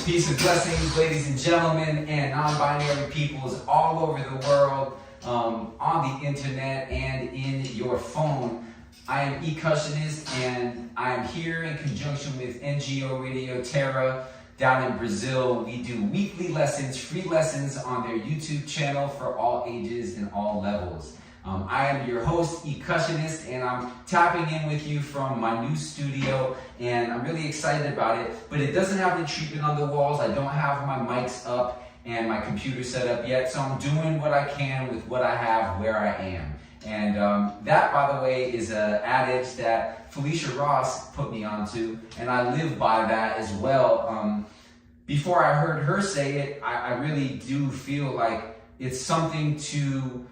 Peace and blessings, ladies and gentlemen, and non-binary peoples all over the world, on the internet and in your phone. I am Q2-2023, and I am here in conjunction with NGO Radio Terra down in Brazil. We do weekly lessons, free lessons on their YouTube channel for all ages and all levels. I am your host, Q2-2023, and I'm tapping in with you from my new studio, and I'm really excited about it, but it doesn't have the treatment on the walls. I don't have my mics up and my computer set up yet, so I'm doing what I can with what I have where I am. And that, by the way, is an adage that Felicia Ross put me onto, and I live by that as well. Before I heard her say it, I really do feel like it's something to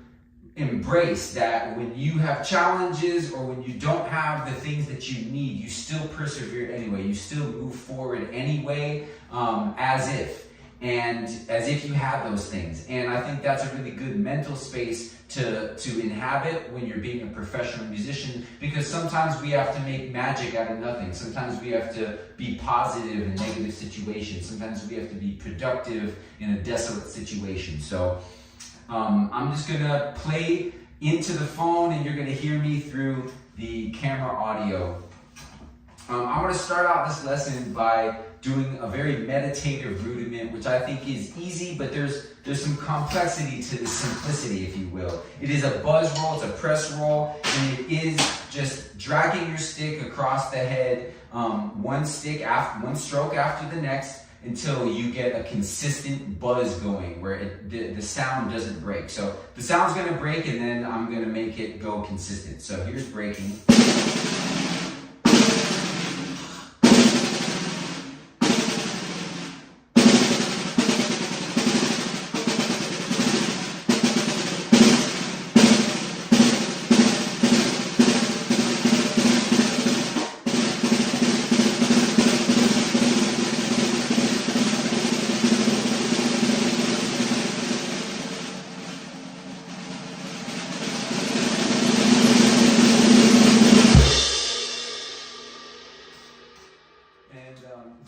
embrace, that when you have challenges or when you don't have the things that you need, you still persevere anyway. You still move forward anyway, as if you have those things. And I think that's a really good mental space to inhabit when you're being a professional musician, because sometimes we have to make magic out of nothing. Sometimes we have to be positive in negative situations. Sometimes we have to be productive in a desolate situation. So I'm just gonna play into the phone, and you're gonna hear me through the camera audio. I'm gonna start out this lesson by doing a very meditative rudiment, which I think is easy, but there's some complexity to the simplicity, if you will. It is a buzz roll, it's a press roll, and it is just dragging your stick across the head, one stroke after the next, until you get a consistent buzz going where the sound doesn't break. So the sound's gonna break, and then I'm gonna make it go consistent. So here's breaking.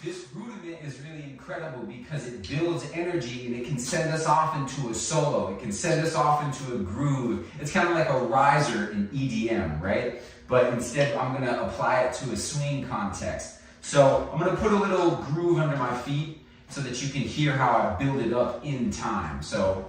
This rudiment is really incredible because it builds energy, and it can send us off into a solo. It can send us off into a groove. It's kind of like a riser in EDM, right? But instead, I'm going to apply it to a swing context. So I'm going to put a little groove under my feet so that you can hear how I build it up in time. So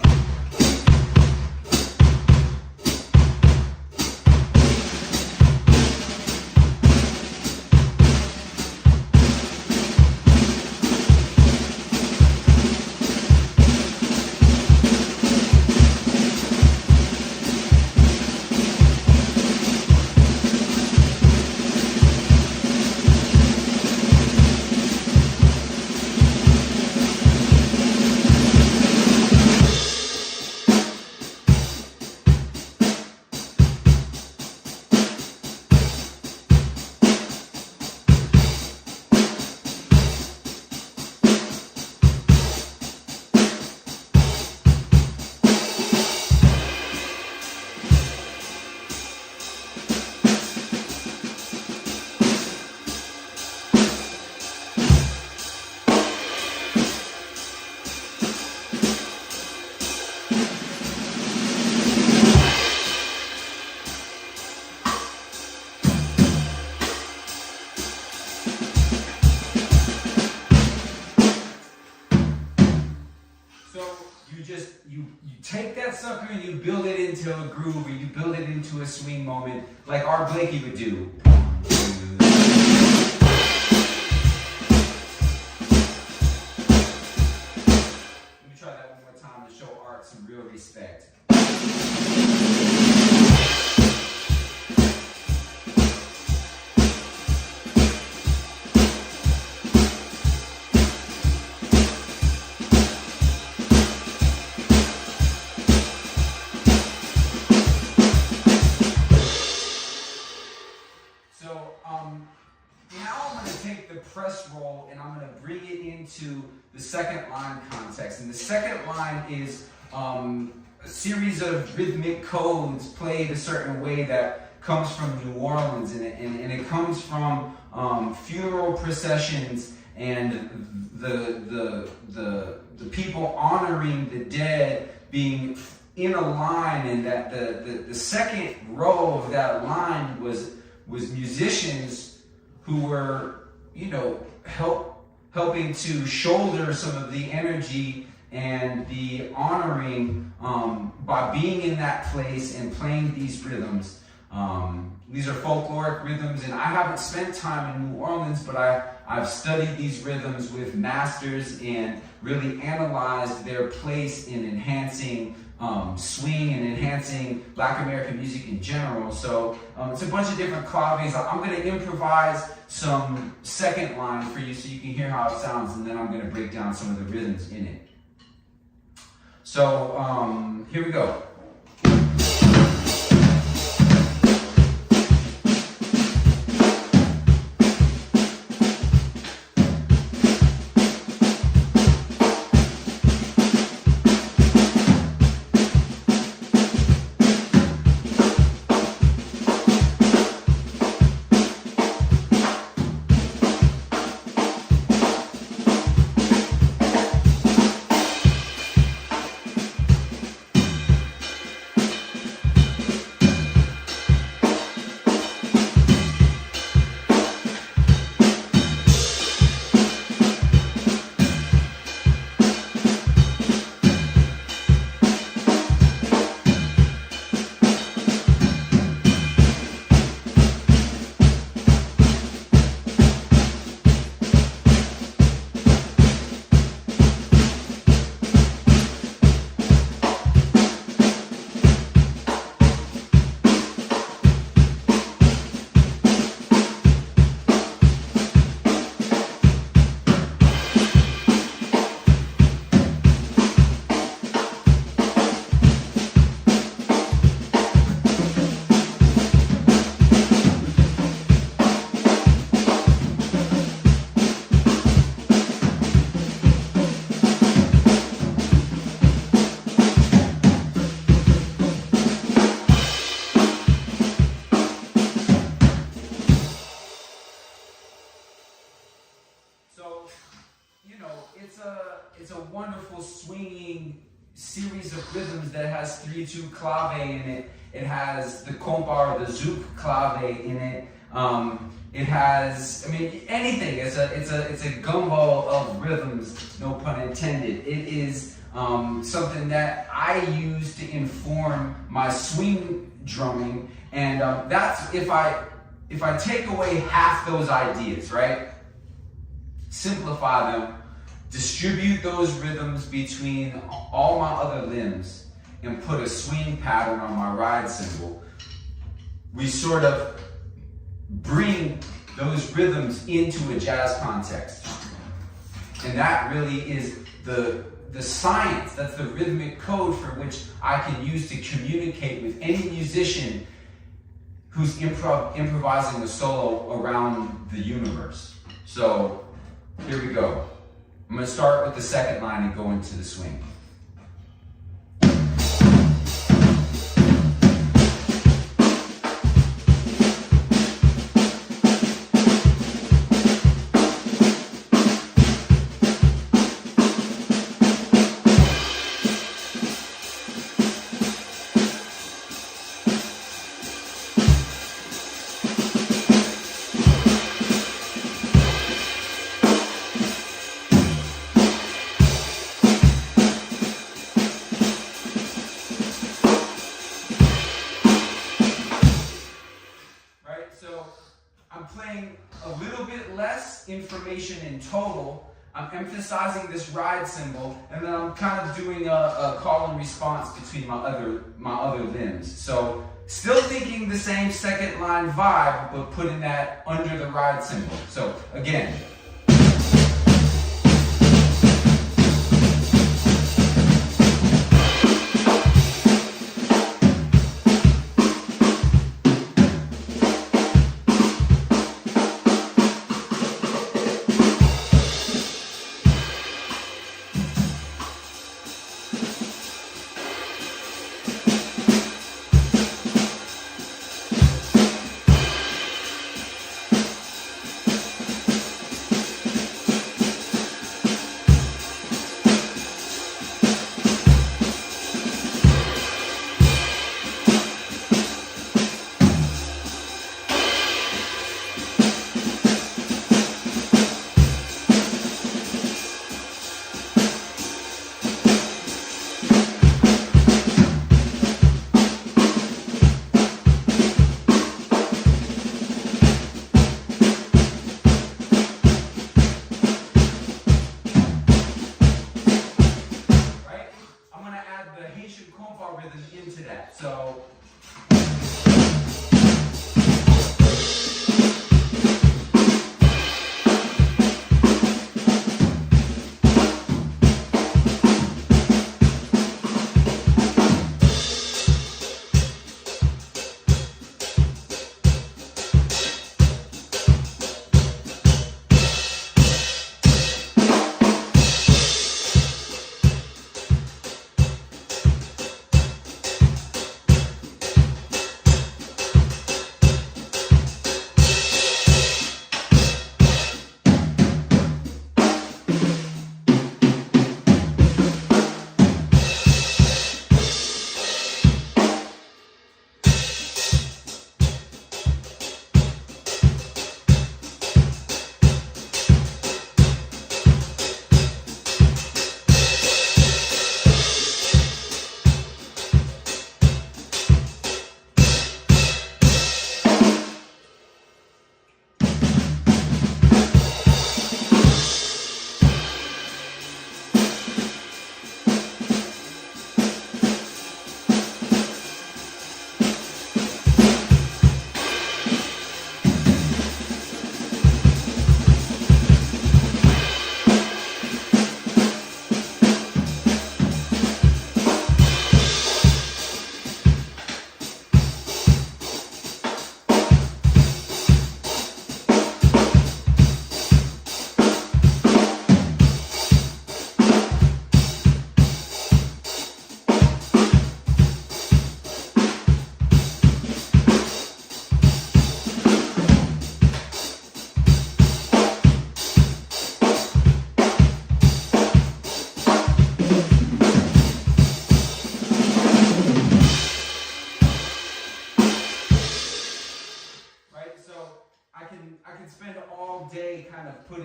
you take that sucker and you build it into a groove, or you build it into a swing moment, like our Blakey would do. Let me try that one more time to show Art some real respect. Now I'm going to take the press roll and I'm going to bring it into the second line context. And the second line is a series of rhythmic codes played a certain way that comes from New Orleans, and it comes from funeral processions and the that the second row of that line was musicians who were, helping to shoulder some of the energy and the honoring by being in that place and playing these rhythms. These are folkloric rhythms, and I haven't spent time in New Orleans, but I've studied these rhythms with masters and really analyzed their place in enhancing swing and enhancing Black American music in general. So it's a bunch of different claves. I'm going to improvise some second line for you so you can hear how it sounds, and then I'm going to break down some of the rhythms in it. So here we go. It's a wonderful swinging series of rhythms that has 3/2 clave in it. It has the compa or the zouk clave in it. It has, anything. It's a gumbo of rhythms, no pun intended. It is something that I use to inform my swing drumming, and that's if I take away half those ideas, right? Simplify them, distribute those rhythms between all my other limbs, and put a swing pattern on my ride cymbal. We sort of bring those rhythms into a jazz context. And that really is the science, that's the rhythmic code for which I can use to communicate with any musician who's improvising a solo around the universe. So here we go. I'm going to start with the second line and go into the swing. I'm playing a little bit less information in total. I'm emphasizing this ride cymbal, and then I'm kind of doing a call and response between my other limbs. So still thinking the same second line vibe, but putting that under the ride cymbal. So again.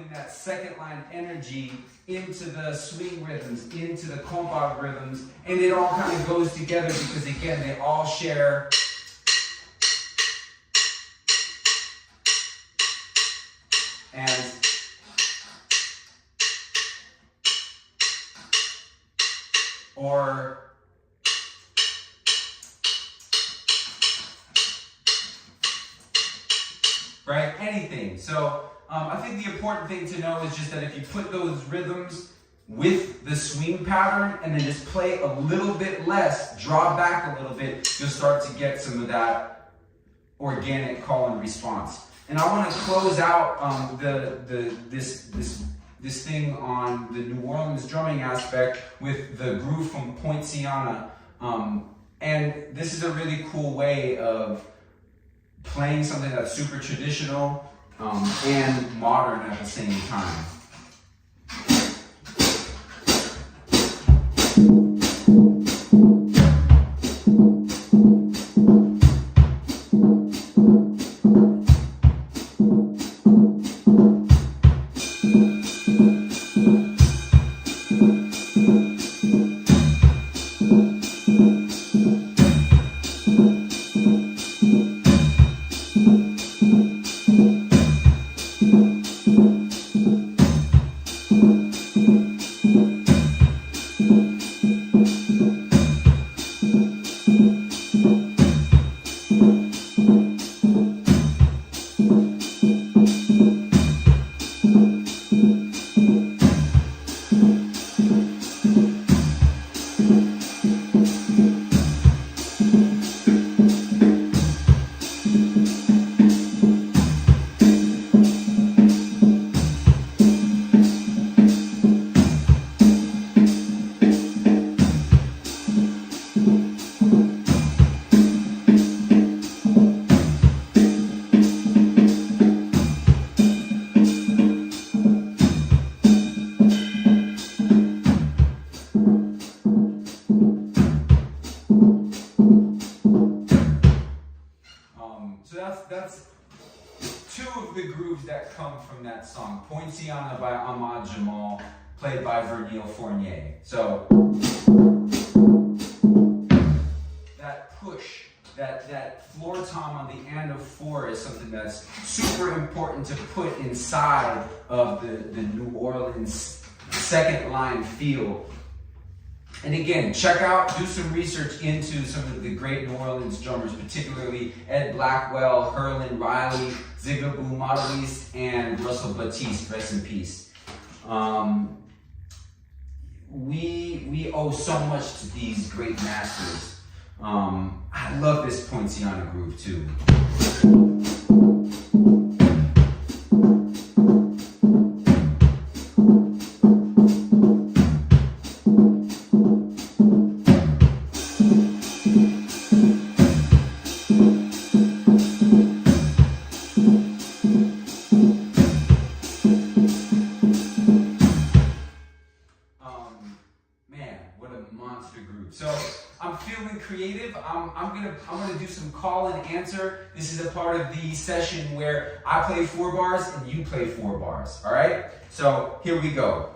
putting that second line energy into the swing rhythms, into the compa rhythms, and it all kind of goes together because, again, they all share and or right? Anything. So I think the important thing to know is just that if you put those rhythms with the swing pattern and then just play a little bit less, draw back a little bit, you'll start to get some of that organic call and response. And I want to close out this thing on the New Orleans drumming aspect with the groove from Poinciana. And this is a really cool way of playing something that's super traditional and modern at the same time. That's two of the grooves that come from that song. Poinciana by Ahmad Jamal, played by Vernil Fournier. So that push, that floor tom on the and of 4 is something that's super important to put inside of the New Orleans second line feel. And again, check out, do some research into some of the great New Orleans drummers, particularly Ed Blackwell, Herlin Riley, Zigaboo Maurice, and Russell Batiste, rest in peace. We owe so much to these great masters. I love this Poinciana groove too. So I'm feeling creative. I'm gonna do some call and answer. This is a part of the session where I play 4 bars and you play 4 bars. All right. So here we go.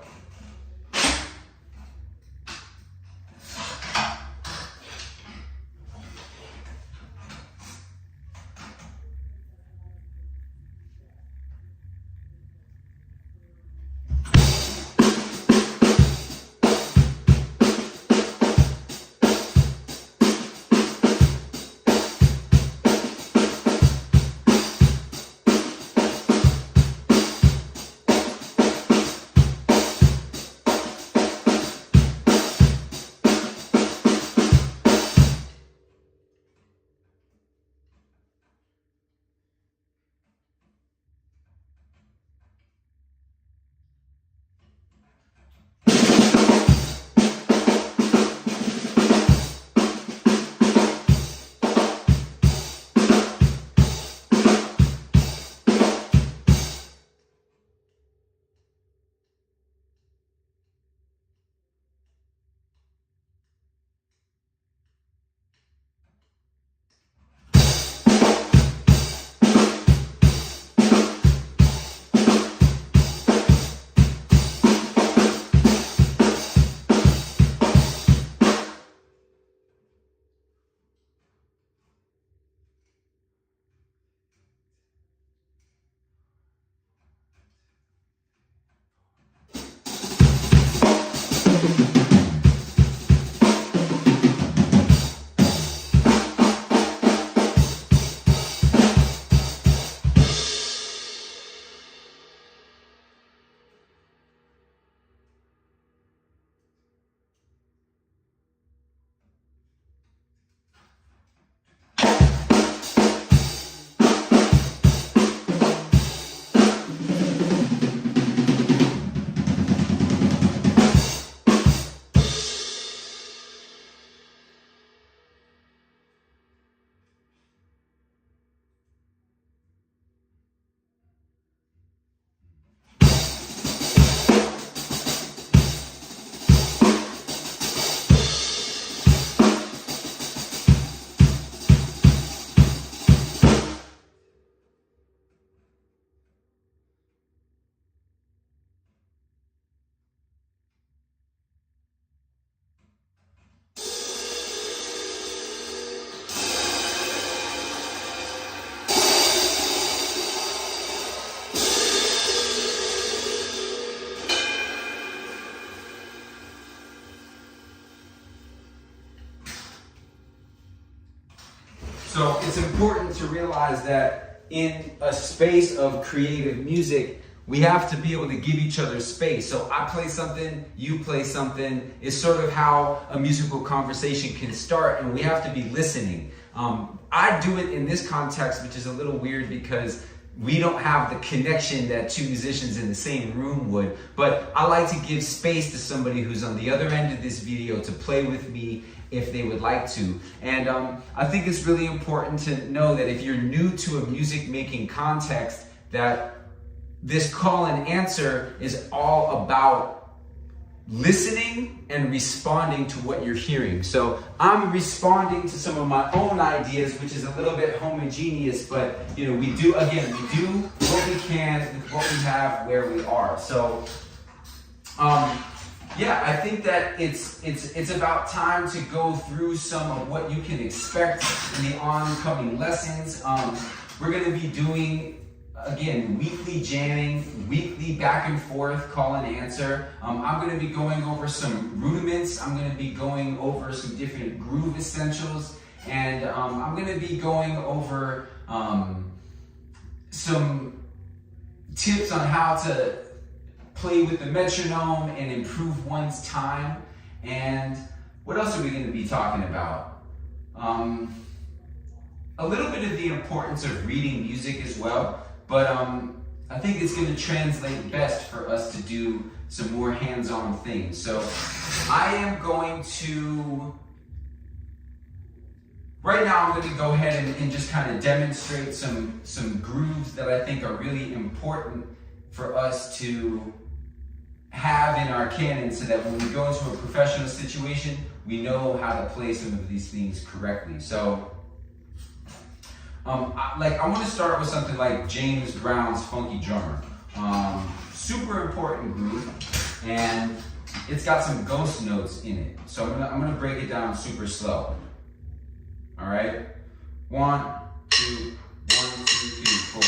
So it's important to realize that in a space of creative music, we have to be able to give each other space. So I play something, you play something. It's sort of how a musical conversation can start, and we have to be listening. I do it in this context, which is a little weird because we don't have the connection that two musicians in the same room would, but I like to give space to somebody who's on the other end of this video to play with me if they would like to. And I think it's really important to know that if you're new to a music making context, that this call and answer is all about listening and responding to what you're hearing. So I'm responding to some of my own ideas, which is a little bit homogeneous, but we do what we can with what we have where we are. So yeah, I think that it's about time to go through some of what you can expect in the oncoming lessons. We're going to be doing, again, weekly jamming, weekly back and forth call and answer. I'm going to be going over some rudiments. I'm going to be going over some different groove essentials, and I'm going to be going over some tips on how to play with the metronome and improve one's time. And what else are we going to be talking about? A little bit of the importance of reading music as well, but I think it's going to translate best for us to do some more hands-on things. So I am going to, right now I'm going to go ahead and just kind of demonstrate some grooves that I think are really important for us to have in our canon, so that when we go into a professional situation, we know how to play some of these things correctly. So I want to start with something like James Brown's Funky Drummer. Super important groove, and it's got some ghost notes in it. So I'm gonna break it down super slow. All right, 1, 2, 1, 2, 3, 4.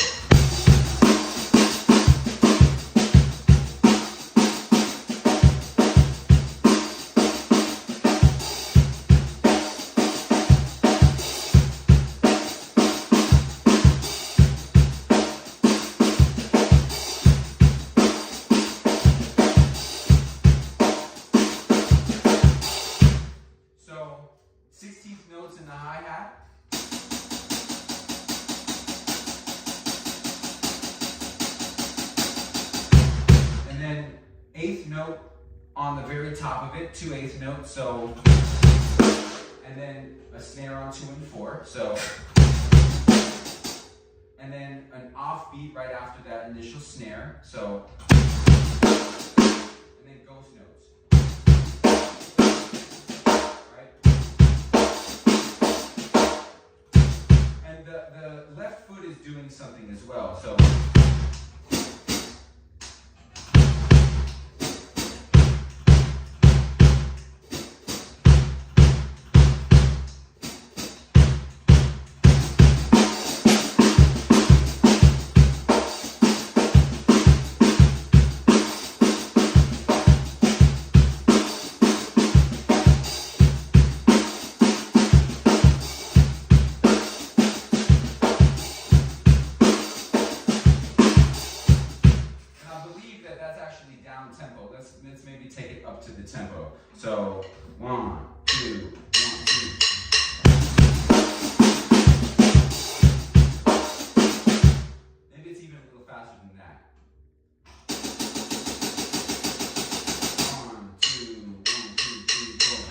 Notes in the hi-hat. And then 8th note on the very top of it, 2 8th notes, so, and then a snare on 2 and 4, so, and then an offbeat right after that initial snare, so, and then ghost notes. The left foot is doing something as well, so. Tempo. Let's maybe take it up to the tempo. So 1, 2, 1, 2. Maybe it's even a little faster than that. 1, 2, 1, 2, 3, 4.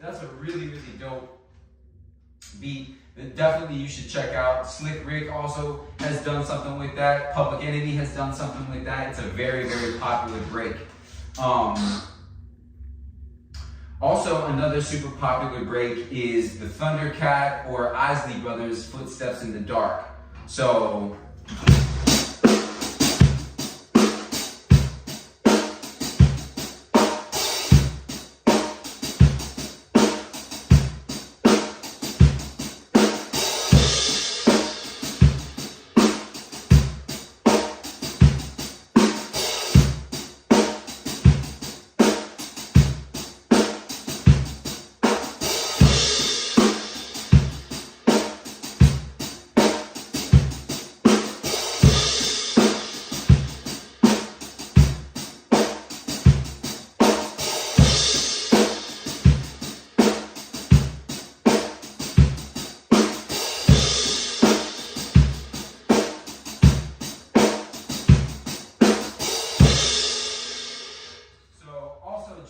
That's a really, really dope beat that definitely you should check out. Slick Rick also has done something with that. Public Enemy has done something with that. It's a very, very popular break. Also, another super popular break is the Thundercat or Isley Brothers Footsteps in the Dark. So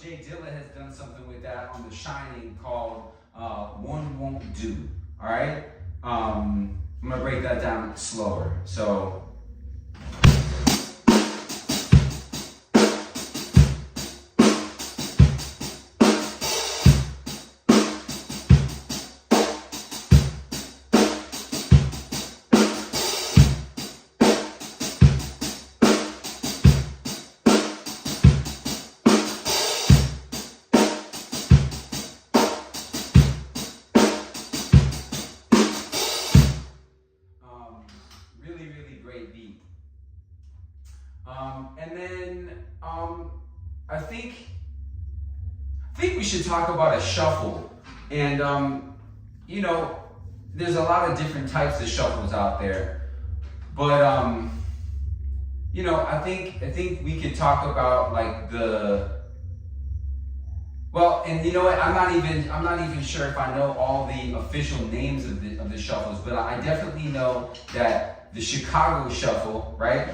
Jay Dilla has done something with that on The Shining called One Won't Do. All right? I'm gonna break that down slower. So. Great beat. And then I think we should talk about a shuffle. And you know, there's a lot of different types of shuffles out there, but you know, I think we could talk about like and you know what? I'm not even sure if I know all the official names of the shuffles, but I definitely know that the Chicago Shuffle, right?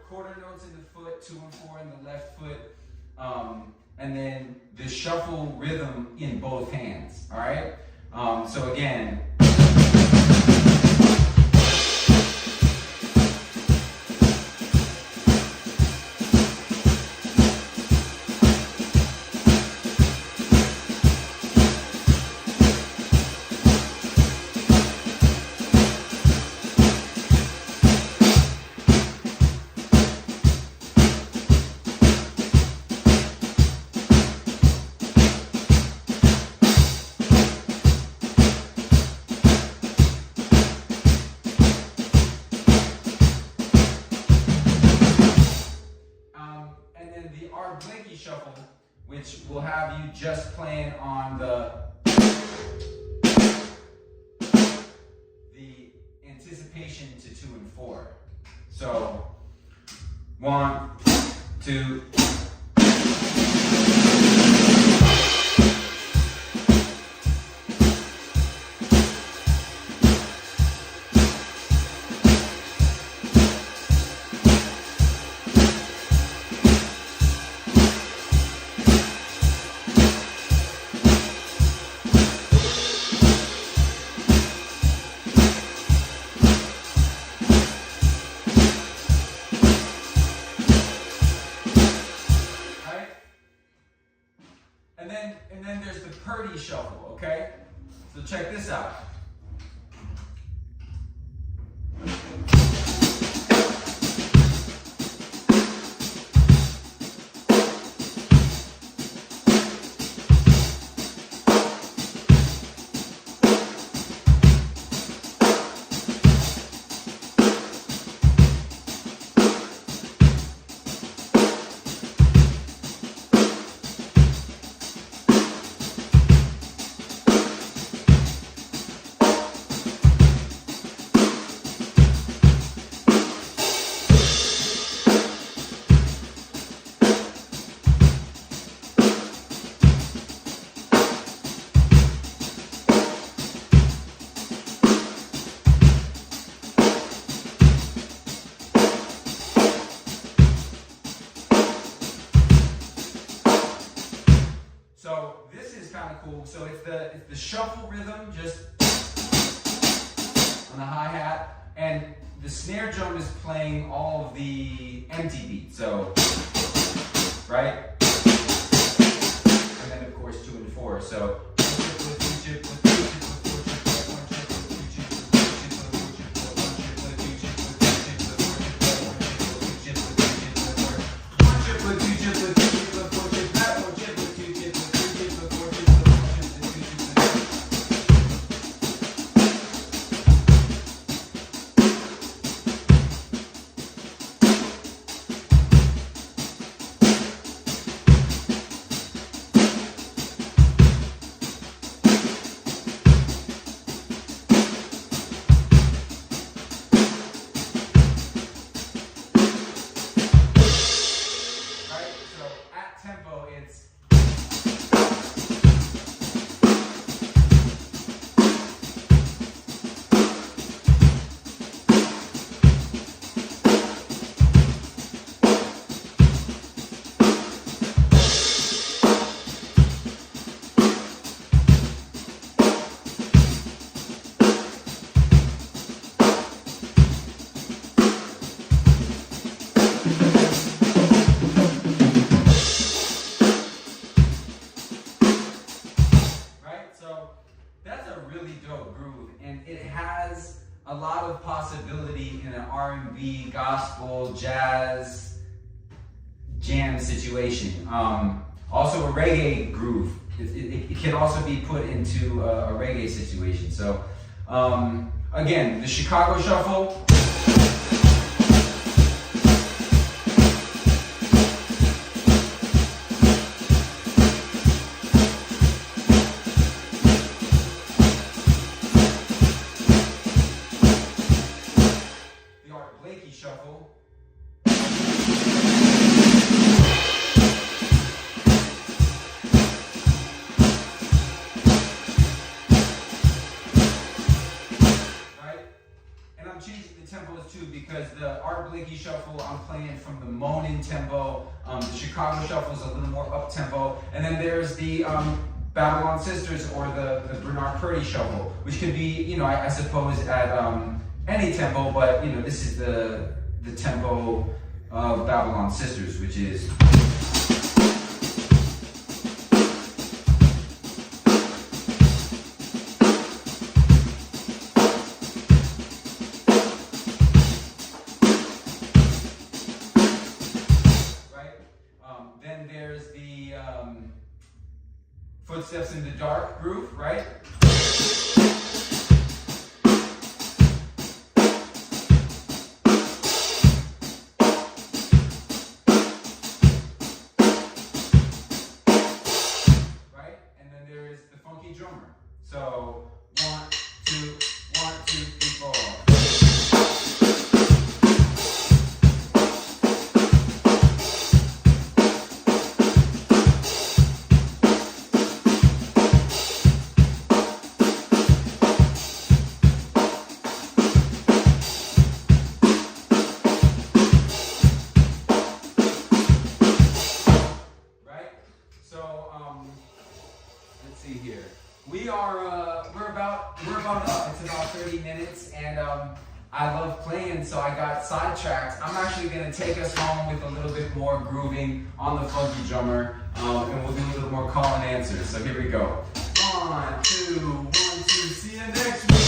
Quarter notes in the foot, 2 and 4 in the left foot, and then the shuffle rhythm in both hands. All right. So again. Blinky shuffle, which will have you just playing on the anticipation to 2 and 4. So 1, 2. And then there's the Purdy shuffle, okay? So check this out. kind of cool. So it's the shuffle rhythm, just on the hi-hat, and the snare drum is playing all of the empty beats. So, right? And then of course 2 and 4. So tempo, it's really dope groove, and it has a lot of possibility in an R&B, gospel, jazz, jam situation. Also a reggae groove. It can also be put into a reggae situation. So again, the Chicago Shuffle. Shuffle. Right? And I'm changing the tempos too because the Art Blakey Shuffle, I'm playing from the moaning tempo. The Chicago Shuffle is a little more up tempo. And then there's the Babylon Sisters or the Bernard Purdy Shuffle, which could be, I suppose at any tempo, but this is the tempo of Babylon Sisters, which is right. Then there's the Footsteps in the Dark groove, right? Drummer. So 1, 2, 1, 2, 3, 4. Right? So let's see here. We're about up. It's about 30 minutes, and I love playing, so I got sidetracked. I'm actually gonna take us home with a little bit more grooving on the funky drummer, and we'll do a little more call and answers. So here we go. 1, 2, 1, 2. See you next week.